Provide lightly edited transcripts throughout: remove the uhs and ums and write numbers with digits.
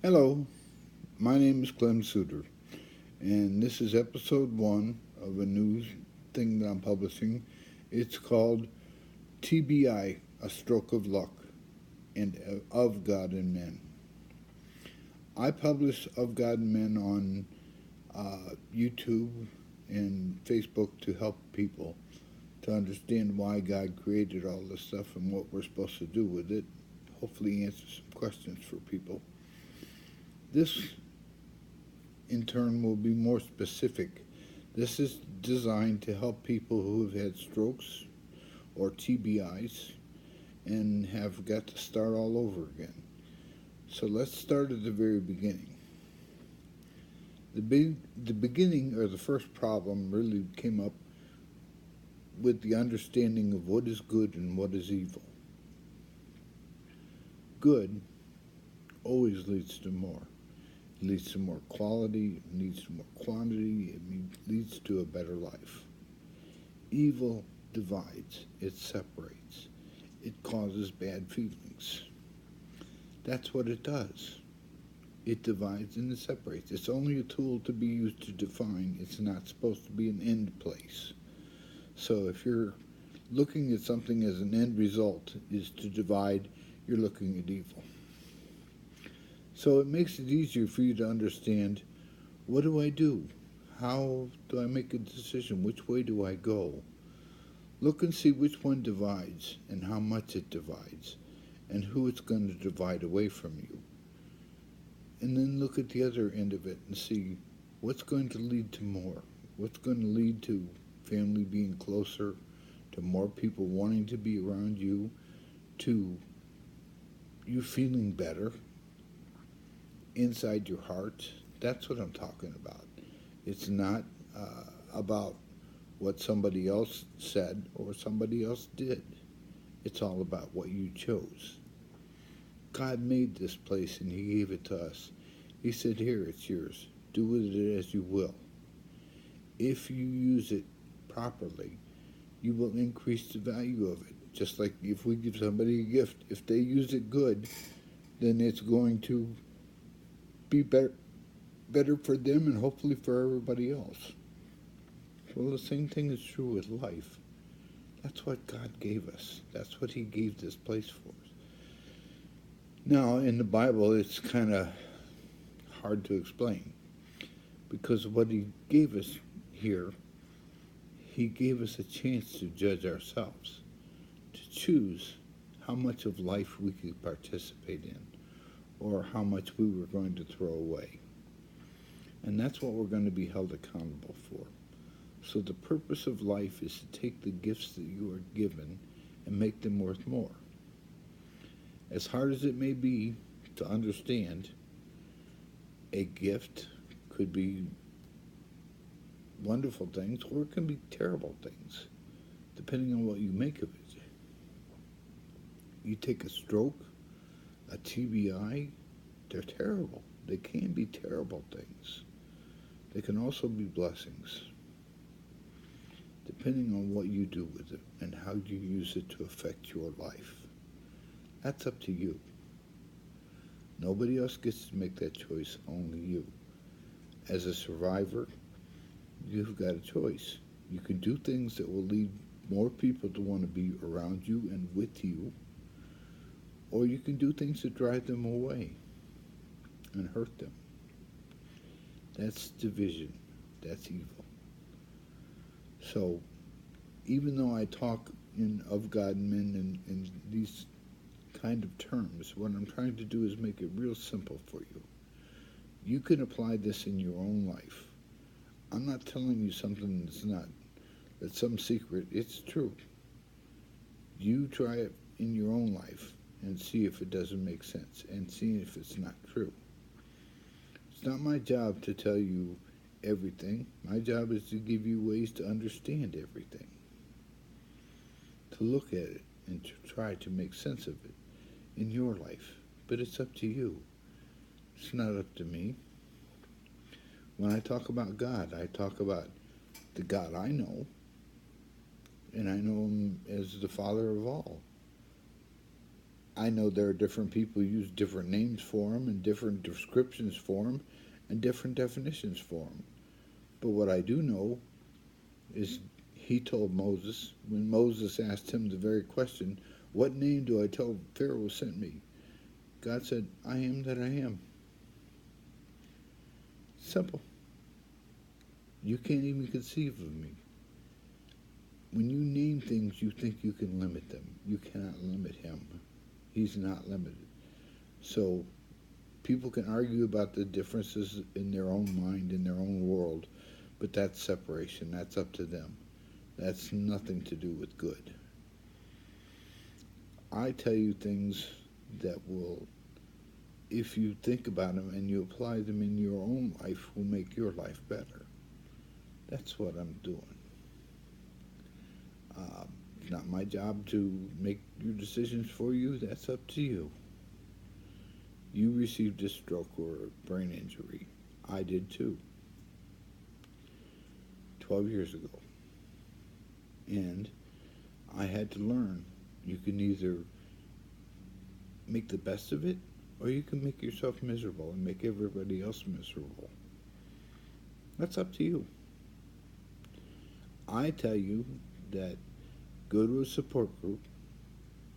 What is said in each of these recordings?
Hello, my name is Clem Suter, and this is episode one of a new thing that I'm publishing. It's called TBI, A Stroke of Luck, and Of God and Men. I publish Of God and Men on YouTube and Facebook to help people to understand why God created all this stuff and what we're supposed to do with it. Hopefully, answer some questions for people. This in turn will be more specific. This is designed to help people who have had strokes or TBIs and have got to start all over again. So let's start at the very beginning. The beginning or the first problem really came up with the understanding of what is good and what is evil. Good always leads to more. It leads to more quality, it leads to more quantity, it leads to a better life. Evil divides, it separates, it causes bad feelings. That's what it does. It divides and it separates. It's only a tool to be used to define. It's not supposed to be an end place. So if you're looking at something as an end result is to divide, you're looking at evil. So it makes it easier for you to understand, what do I do? How do I make a decision? Which way do I go? Look and see which one divides and how much it divides and who it's going to divide away from you. And then look at the other end of it and see what's going to lead to more. What's going to lead to family being closer, to more people wanting to be around you, to you feeling better inside your heart. That's what I'm talking about. It's not about what somebody else said or somebody else did. It's all about what you chose. God made this place and He gave it to us. He said, here, it's yours. Do with it as you will. If you use it properly, you will increase the value of it. Just like if we give somebody a gift, if they use it good, then it's going to be better for them and hopefully for everybody else. Well, the same thing is true with life. That's what God gave us. That's what He gave this place for us. Now, in the Bible, it's kind of hard to explain because what He gave us here, He gave us a chance to judge ourselves, to choose how much of life we could participate in or how much we were going to throw away. And that's what we're going to be held accountable for. So the purpose of life is to take the gifts that you are given and make them worth more. As hard as it may be to understand, a gift could be wonderful things or it can be terrible things, depending on what you make of it. You take a stroke, a TBI, they're terrible. They can be terrible things. They can also be blessings, depending on what you do with it and how you use it to affect your life. That's up to you. Nobody else gets to make that choice, only you. As a survivor, you've got a choice. You can do things that will lead more people to want to be around you and with you, or you can do things that drive them away and hurt them. That's division. That's evil. So, even though I talk of God and men in these kind of terms, what I'm trying to do is make it real simple for you. You can apply this in your own life. I'm not telling you something that's some secret. It's true. You try it in your own life and see if it doesn't make sense and see if it's not true. It's not my job to tell you everything. My job is to give you ways to understand everything, to look at it and to try to make sense of it in your life. But it's up to you. It's not up to me. When I talk about God, I talk about the God I know, and I know Him as the Father of all. I know there are different people who use different names for them and different descriptions for them and different definitions for them. But what I do know is he told Moses, when Moses asked him the very question, "What name do I tell Pharaoh sent me?" God said, "I am that I am." Simple. You can't even conceive of me. When you name things, you think you can limit them. You cannot limit him. He's not limited. So people can argue about the differences in their own mind, in their own world, but that's separation. That's up to them. That's nothing to do with good. I tell you things that will, if you think about them and you apply them in your own life, will make your life better. That's what I'm doing. It's not my job to make your decisions for you. That's up to you. You received a stroke or a brain injury. I did too, 12 years ago. And I had to learn you can either make the best of it or you can make yourself miserable and make everybody else miserable. That's up to you. I tell you that go to a support group,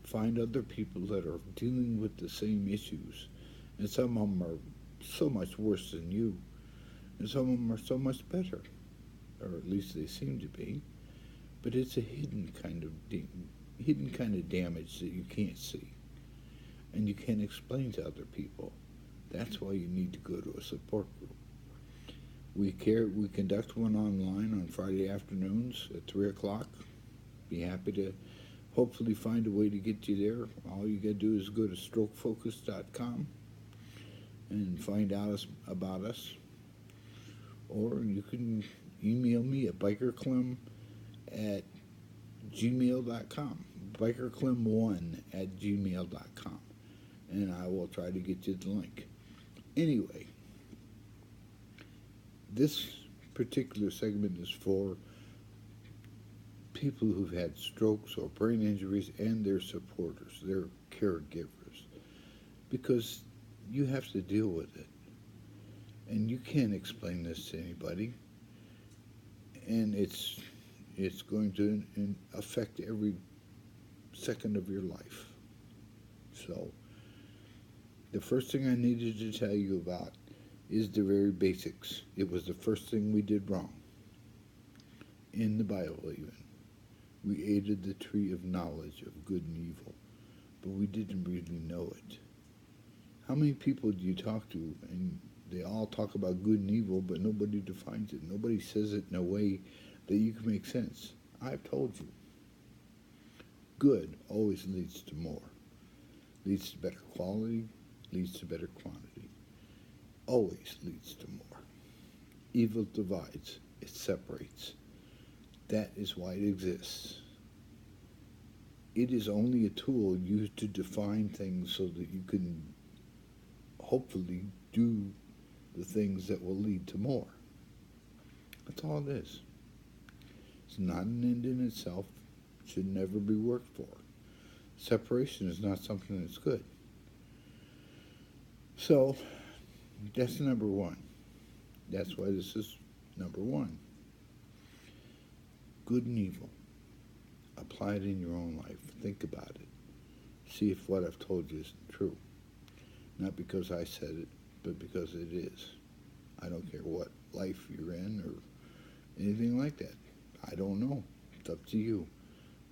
find other people that are dealing with the same issues, and some of them are so much worse than you, and some of them are so much better, or at least they seem to be. But it's a hidden kind of damage that you can't see, and you can't explain to other people. That's why you need to go to a support group. We conduct one online on Friday afternoons at 3 o'clock. Be happy to hopefully find a way to get you there. All you got to do is go to strokefocus.com and find out about us. Or you can email me at bikerclem at gmail.com, bikerclem1 at gmail.com, and I will try to get you the link. Anyway, this particular segment is for people who've had strokes or brain injuries and their supporters, their caregivers, because you have to deal with it. And you can't explain this to anybody. And it's going to affect every second of your life. So the first thing I needed to tell you about is the very basics. It was the first thing we did wrong. In the Bible even. We ate the tree of knowledge of good and evil, but we didn't really know it. How many people do you talk to and they all talk about good and evil, but nobody defines it? Nobody says it in a way that you can make sense. I've told you. Good always leads to more. Leads to better quality, leads to better quantity. Always leads to more. Evil divides, it separates. That is why it exists. It is only a tool used to define things so that you can hopefully do the things that will lead to more. That's all it is. It's not an end in itself. It should never be worked for. Separation is not something that's good. So, that's number one. That's why this is number one. Good and evil. Apply it in your own life. Think about it. See if what I've told you isn't true. Not because I said it, but because it is. I don't care what life you're in or anything like that. I don't know. It's up to you.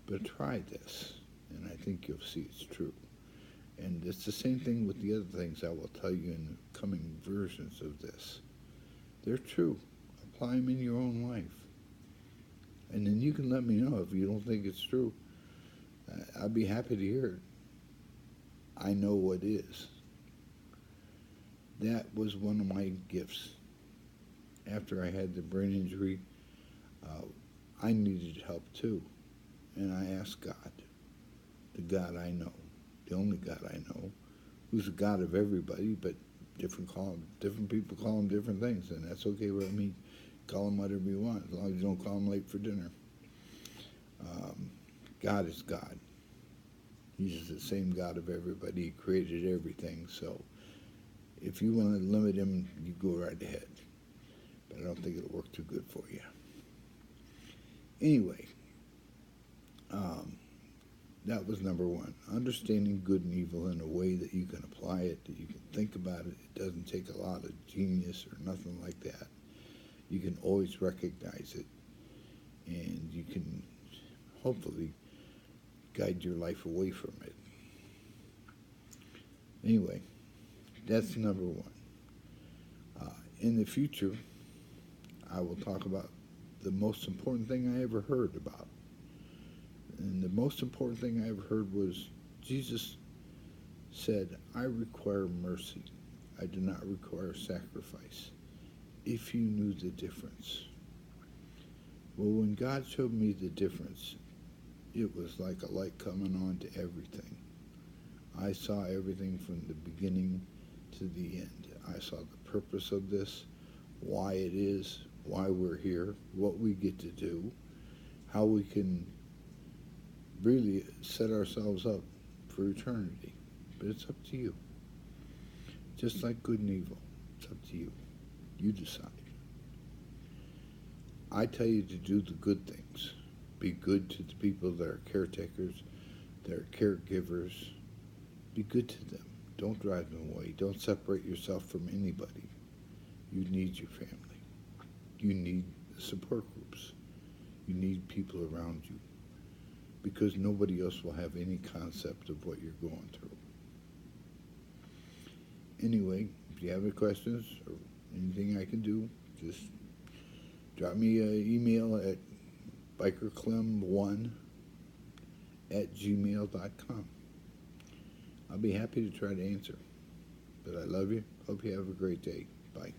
But try this, and I think you'll see it's true. And it's the same thing with the other things I will tell you in the coming versions of this. They're true. Apply them in your own life. And then you can let me know if you don't think it's true. I'd be happy to hear it. I know what is. That was one of my gifts. After I had the brain injury, I needed help too. And I asked God, the God I know, the only God I know, who's the God of everybody, but different people call him different things, and that's okay with me. Call him whatever you want, as long as you don't call him late for dinner. God is God. He's the same God of everybody. He created everything. So if you want to limit him, you go right ahead. But I don't think it'll work too good for you. Anyway, that was number one. Understanding good and evil in a way that you can apply it, that you can think about it. It doesn't take a lot of genius or nothing like that. You can always recognize it, and you can hopefully guide your life away from it. Anyway, that's number one. In the future, I will talk about the most important thing I ever heard about. And the most important thing I ever heard was Jesus said, I require mercy. I do not require sacrifice. If you knew the difference. Well, when God showed me the difference, it was like a light coming on to everything. I saw everything from the beginning to the end. I saw the purpose of this, why it is, why we're here, what we get to do, how we can really set ourselves up for eternity. But it's up to you. Just like good and evil, it's up to you. You decide. I tell you to do the good things. Be good to the people that are caretakers, that are caregivers. Be good to them. Don't drive them away. Don't separate yourself from anybody. You need your family. You need support groups. You need people around you, because nobody else will have any concept of what you're going through. Anyway, if you have any questions or anything I can do, just drop me an email at bikerclem1@gmail.com. I'll be happy to try to answer. But I love you. Hope you have a great day. Bye.